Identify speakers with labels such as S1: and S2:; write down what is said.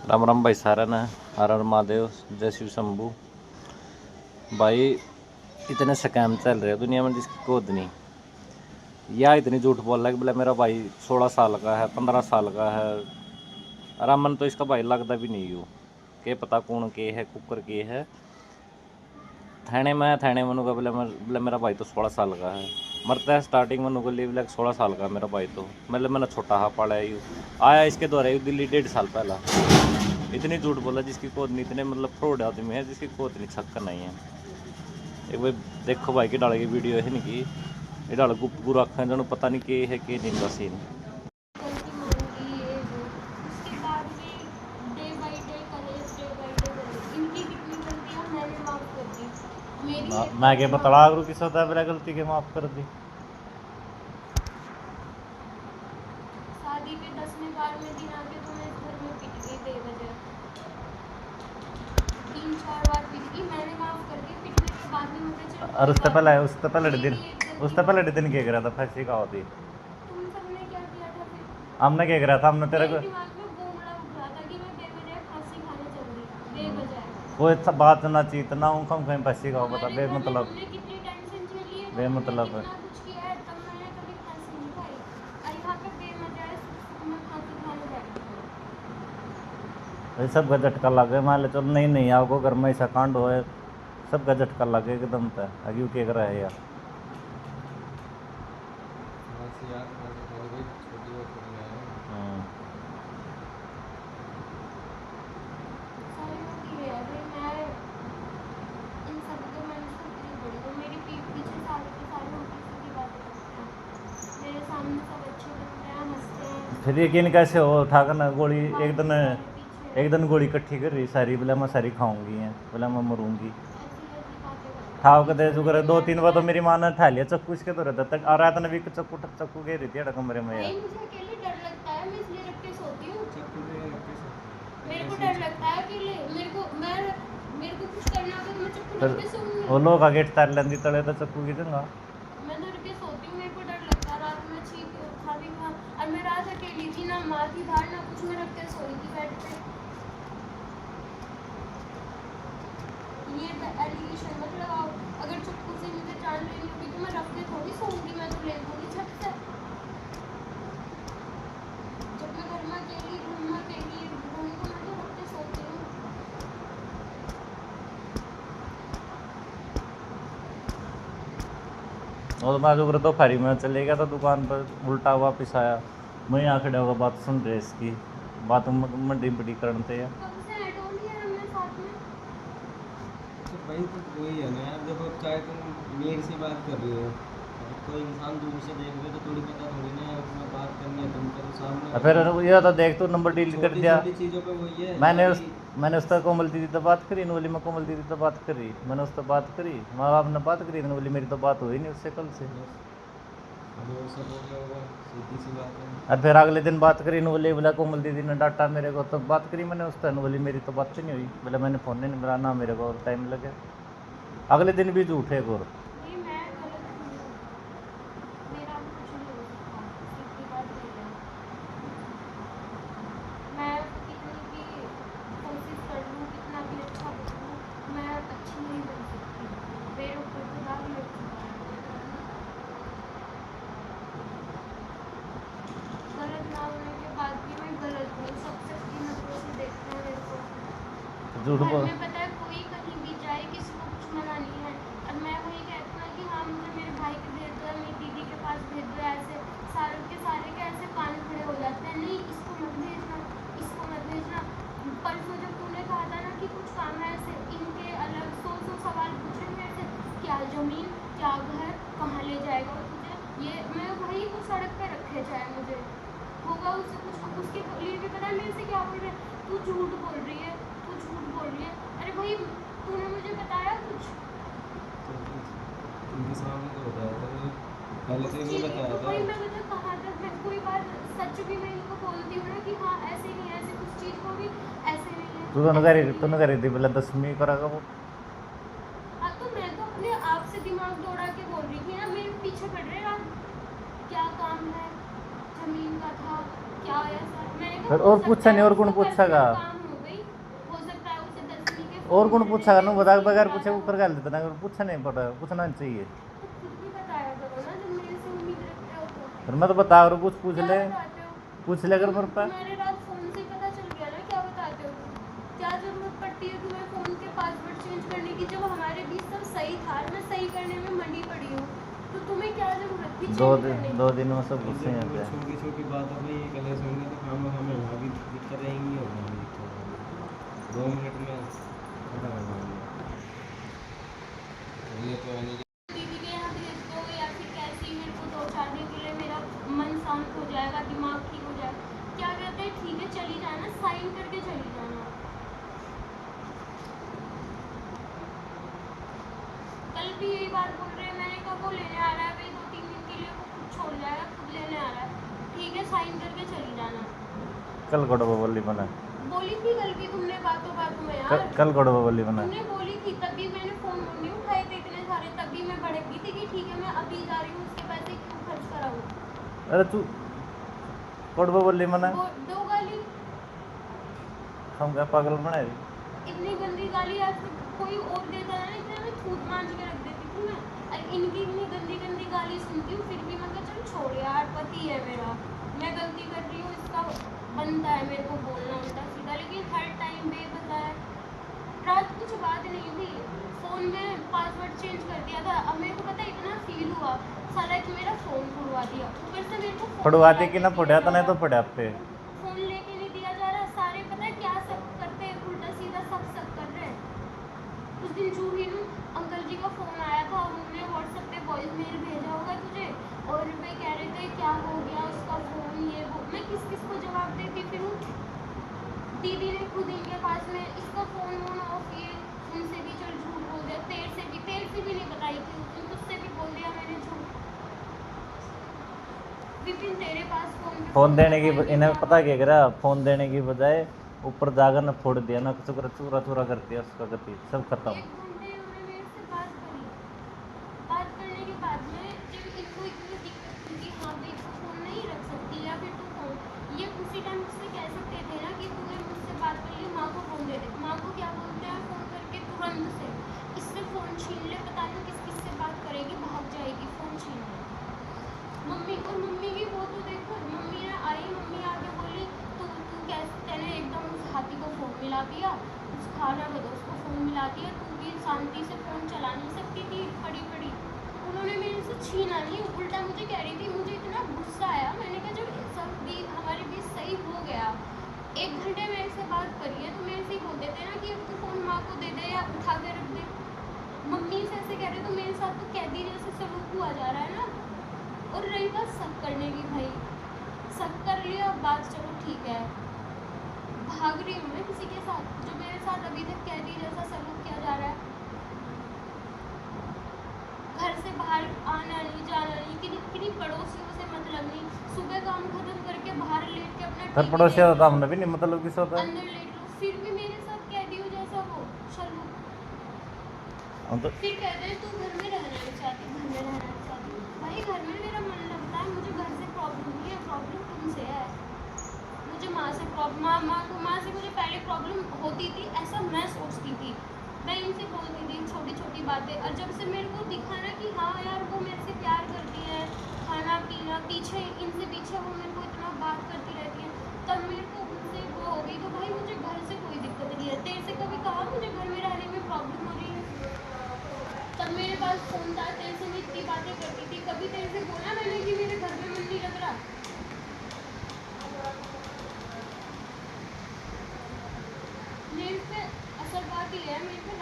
S1: राम राम भाई सारा ने। हर हर महादेव, जय शिव शंभू। भाई इतने स्कैम चल रहे हैं दुनिया में जिसकी कोद नहीं। या इतनी झूठ बोल रहा है कि बोले मेरा भाई 16 साल का है, 15 साल का है। अरे मन तो इसका भाई लगता भी नहीं हो के पता कौन के है, कुकर के है। थाने मनु का बोले मेरा भाई तो 16 साल का है। मरता है स्टार्टिंग मनु को लिए बोले 16 साल का मेरा भाई तो मतलब मैंने छोटा हा पड़ा है। यू आया इसके द्वारा यू दिल्ली 1.5 साल पहला। इतनी झूठ बोला जिसकी कोद नहीं, इतने मतलब फ्रॉड आदमी है जिसकी कोद नहीं, छक्का नहीं है। एक बार देखो भाई की डाल की वीडियो है नहीं कि ये डाल गुप्त गुरु आखा जो पता नहीं के है के नहीं का सीन। मैं के बतला गुरु किस होता है मेरा गलती के माफ कर दी।
S2: शादी के 10वें 12वें दिन आके तो मैं घर में पिट गई बेवजह। 3-4 बार पिट गई, मैंने माफ कर दी। पिटने के बाद में मुझे चलो
S1: और उससे पहले दिन क्या करा था, फांसी का होती
S2: तुम सबने क्या किया था फिर?
S1: हमने क्या करा था, हमने तेरे
S2: मेरे
S1: को
S2: दिमाग में बूमड़ा उठ रहा था कि मैं बेवजह फांसी खाने चल रही बेवजह।
S1: कोई सब बात ना चाहिए इतना हूँ कम कहीं फांसी का पता बेमतलब
S2: हमने कितनी टेंशन झेली है,
S1: बेमतलब
S2: कितना कुछ किया है, तब मैंने कभी फांसी नहीं खाई। और यहाँ पे बेवजह मैं फांसी खाने बैठी हूँ।
S1: सब का झटका लगे मान ले चलो नहीं आपको घर में ऐसा कांड हो सबका झटका लगे एकदम पे अभी क्या कर रहा है यार। फिर यकीन कैसे हो उठाकर ना गोली एक दिन गोली इकट्ठी कर रही सारी बोला मैं सारी खाऊंगी है बोला मैं मरूंगी। खाओ के दे जुगर 2-3 बार तो मेरी माँ ने उठा लिया चक्कू इसके तो रहता तक और रात ने भी चक्कू गिर रही थी कमरे में यार।
S2: मुझे अकेले डर लगता है, मैं इसलिए रख के सोती हूँ। मेरे को डर लगता है अकेले, मेरे को कुछ करना होगा तो मैं चक्कू रख के सोऊंगी।
S1: वो लोग गेट तार लेंदी तले तो चक्कू की दूंगा।
S2: मैं डर के सोती हूँ, मेरे को डर लगता है। रात में छींक खा भी खा और मैं रात अकेली थी, ना माँ थी बाहर ना कुछ, मैं रख के सोई थी बेड पे। ये एलिगेशन मत लगाओ। अगर चक्कू से मुझे जान लेनी होगी तो मैं रख के थोड़ी सोऊंगी, मैं तो ले लूंगी छत से। जब मैं घर में अकेली रहूँगी तो मैं तो रख के सोती हूँ।
S1: और मैं जो तो फरी में चले गया था दुकान पर उल्टा वापिस आया मैं यहाँ खड़ा होगा बात सुन रहे इसकी बात मंडी बड़ी करते हैं।
S2: कब से ऐड हो लिया हमने साथ में?
S3: तो भाई तो वही है ना यार, देखो चाहे तुम मेरे से बात कर रही हो, कोई इंसान दूर से देख रहे तो थोड़ी पता थोड़ी ना है उसमें बात करनी है, तुम करो सामने।
S1: फिर ये तो देख तू नंबर डिलीट कर दिया।
S3: छोटी चीज़ों पे वही है।
S1: मैंने उससे कोमल दीदी तो बात करी बोली मैं कोमल दीदी तो बात करी मैंने उससे बात करी माँ बाप ने बात करी बोली मेरी तो बात हुई नहीं उससे कल से।
S3: सीधी सी बात है।
S1: और फिर अगले दिन बात करी बोली बोला कोमल दीदी ने डांटा मेरे को तो बात करी मैंने उससे बोली मेरी तो बात नहीं हुई बोले मैंने फ़ोन नहीं मिला ना मेरे को टाइम लगे। अगले दिन भी झूठे और
S2: नहीं, मैं गलत हूँ। मेरा कुछ नहीं हो सकता, सीधी बात ये है। मैं कितनी भी कोशिश कर लूँ, कितना भी अच्छा बनूँ, मैं अच्छी नहीं बन सकती। मेरे ऊपर खुदा भी लग चुका है। गलत ना होने के बाद भी मैं गलत हूँ, सब सबकी नजरों से देखते हैं मेरे को।
S1: झूठ
S2: घर
S1: बोल
S2: में पता है कोई कहीं भी जाए किसी को कुछ मना नहीं है, और मैं वही कहती हूँ कि हाँ मुझे मेरे भाई के भेज दो या मेरी दीदी के पास भेज दो। ऐसे सारे के सारे के ऐसे कान खड़े हो जाते हैं, नहीं इसको मत भेजना, इसको मत भेजना। परसों जब तूने कहा था ना कि कुछ काम है ऐसे इनके अलग 100 सवाल पूछेंगे ऐसे, क्या ज़मीन, क्या घर, कहाँ ले जाएगा वो तुझे, ये मैं वही को सड़क पे रखे जाए मुझे होगा उससे कुछ। उसके लिए भी पता है मेरे से क्या बोल रहे हैं, तू झूठ बोल रही है, तू झूठ बोल रही है। अरे भाई तूने मुझे बताया कुछ?
S3: उनके सामने तो बताया था, पहले से नहीं बताया था।
S2: कोई मैं तुझे कहा था, मैं कोई बात सच भी मैं इनको बोलती हूँ ना कि हाँ ऐसे नहीं, ऐसे कुछ चीज़ को भी ऐसे नहीं है।
S1: तूने करी थी बोला 10वीं करेगा वो।
S2: हाँ तो मैं तो अपने आप से दिमाग दौड़ा के बोल रही थी ना, मेरे पीछे पड़ रहे आप। क्या काम है, जमीन का था क्या ऐसा, मैंने कहा
S1: और पूछा नहीं और कौन पूछेगा।
S2: काम होगा।
S1: और कौन पूछा कर बता बगैर पूछे ऊपर कर लेते ना पूछा नहीं पड़ा पूछना नहीं चाहिए
S2: तो खुद भी बताया करो ना जब मेरे से उम्मीद रखते हो तो।
S1: फिर मैं तो बता रहा हूँ कुछ पूछ
S2: क्या
S1: ले
S2: बताते हो?
S1: पूछ ले अगर मेरे पे
S2: तुम्हारे रात फोन से पता चल गया ना क्या बताते हो तुम? क्या जरूरत पड़ती है तुम्हें फोन के पासवर्ड चेंज करने की जब हमारे बीच सब सही था और मैं सही करने में मंडी पड़ी हूँ, तो तुम्हें क्या जरूरत थी चेंज करने की?
S1: 2 दिन में सब गुस्से हैं पे
S3: छोटी छोटी बातों पे ये कलेश होंगे तो हमें यहाँ भी दिक्कत रहेंगी और वहाँ भी दिक्कत रहेंगी। 2 मिनट में खत्म हो जाएंगे। ये तो है नहीं
S2: दीदी के यहाँ भेज दो या फिर कैसे ही मेरे को 2-4 दिन के लिए मेरा मन शांत हो जाएगा, दिमाग ठीक हो जाएगा। क्या कहते हैं ठीक है चली जाना, साइन करके चली जाना। कल भी यही बात बोल रहे हैं, मैंने कहा वो लेने आ रहा है भाई 2-3 दिन के लिए, वो खुद छोड़ जाएगा, खुद लेने आ रहा है, ठीक है साइन करके चली जाना।
S1: कल कड़ो बोली बना
S2: बोली थी कल भी तुमने बातों बातों में यार,
S1: कल कड़ो बोली बना
S2: तुमने बोली थी, तभी मैंने फोन नहीं उठाए थे इतने सारे, तभी मैं भड़क गई थी कि ठीक है मैं अभी जा रही हूँ, उसके पैसे क्यों खर्च कराऊँ।
S1: अरे तू कड़ो बोली मना
S2: दो गाली,
S1: हम क्या पागल बनाए
S2: इतनी गंदी गाली आज तक कोई और देता है ना, इतने मैं थूक मांझ के रख देती थी मैं, और इनकी इतनी गंदी गंदी गाली सुनती हूँ, फिर भी मैं कहा चल छोड़ यार, पति है मेरा, मैं गलती कर रही हूँ, इसका बनता है मेरे को बोलना उल्टा सीधा, लेकिन हर टाइम बेवजह है। रात कुछ बात नहीं थी, फ़ोन में पासवर्ड चेंज कर दिया था, अब मेरे को पता है इतना फील हुआ, साला कि मेरा फ़ोन छुड़वा दिया, ऊपर से मेरे को
S1: पढ़वाते कि ना पढ़ा तो नहीं तो पढ़ा पे
S2: फ़ोन लेके नहीं दिया जा रहा, सारे पता है क्या सब करते हैं, उल्टा सीधा सब कर रहे हैं। उस दिन जूही नू अंकल जी का फ़ोन आया था, उन्होंने व्हाट्सएप पे वॉइस मेल भेजा होगा तुझे, और वे कह रहे थे क्या हो गया उसका फ़ोन ये वो, मैं किस किस को जवाब देती फिर दीदी ने खुद इनके पास में इसका फ़ोन वोन ऑफ, ये उनसे भी चल झूठ बोल दिया, तेरे से भी नहीं बताई थी, तुझसे भी बोल दिया मैंने झूठ। विपिन तेरे पास
S1: फोन देने की इन्हें पता क्या करा फोन देने की बजाय ऊपर जाकर न फोड़ दिया ना चूरा चूरा चूरा कर दिया उसका गति सब खत्म।
S2: 1 घंटे उन्होंने मेरे से बात करी, बात करने के बाद में जब इनको इतनी दिक्कत थी कि हाँ भाई तू फ़ोन नहीं रख सकती या फिर तू फ़ोन, ये उसी टाइम मुझसे कह सकते थे ना कि तूने मुझसे बात कर ली, माँ को फ़ोन दे दे, माँ को क्या बोलते हैं फ़ोन करके तुरंत से इससे फ़ोन छीन ले, पता नहीं किस किस से बात करेगी, भाग जाएगी फ़ोन छीन ले। मम्मी और मम्मी की वो तो देखो, मम्मी ने आई, मम्मी आके बोली तू कैसे तेने एकदम उस हाथी को फ़ोन मिला दिया, उस खाना को उसको फ़ोन मिला दिया, तू भी शांति से फ़ोन चला नहीं सकती थी पड़ी पड़ी। उन्होंने मेरे से छीना नहीं, उल्टा मुझे कह रही थी, मुझे इतना गुस्सा आया, मैंने कहा जब सब भी हमारे बीच सही हो गया, 1 घंटे मेरे से बात करी है तो मेरे से ही बोल देते ना कि अब तू फ़ोन माँ को दे दे या उठा के रख दे। मम्मी से ऐसे कह रहे तो मेरे साथ तो कैदी जैसे सलूक हुआ जा रहा है ना। और रही बात सब करने की, भाई सब कर लिया, बात चलो ठीक है, भाग रही हूँ मैं किसी के साथ जो मेरे साथ अभी तक कैदी जैसा सलूक किया जा रहा है। घर से बाहर आना नहीं जाना नहीं, किन्हीं पड़ोसियों से मतलब नहीं, सुबह काम खत्म करके बाहर लेट के अपना
S1: फिर पड़ोसी होता हमने भी नहीं मतलब किस होता है
S2: अंदर लेट लो, फिर भी मेरे साथ कैदियों जैसा वो सलूक।
S1: तो
S2: फिर कहते हैं तू घर में रहना नहीं चाहती, घर में रहना नहीं चाहती, भाई घर में मेरा मन लगता है, मुझे घर से प्रॉब्लम नहीं है, प्रॉब्लम तुमसे है। मुझे माँ से प्रॉब्लम, माँ से मुझे पहले प्रॉब्लम होती थी, ऐसा मैं सोचती थी, मैं इनसे बोलती थी छोटी छोटी बातें, और जब से मेरे को दिखा ना कि हाँ यार वो मेरे से प्यार करती है, खाना पीना पीछे इनसे पीछे वो मेरे को इतना बात करती रहती है, तब मेरे को उनसे वो हो गई, तो भाई मुझे घर से कोई दिक्कत नहीं है। तेरे से कभी कहा मुझे घर में रहने में प्रॉब्लम हो रही है, तब मेरे पास फ़ोन था, तेरे से मैं इतनी बातें करती थी, कभी तेरे से बोला मैंने कि मेरे घर में मन नहीं लग रहा। मेरे पे असल बात ये है, मेरे पे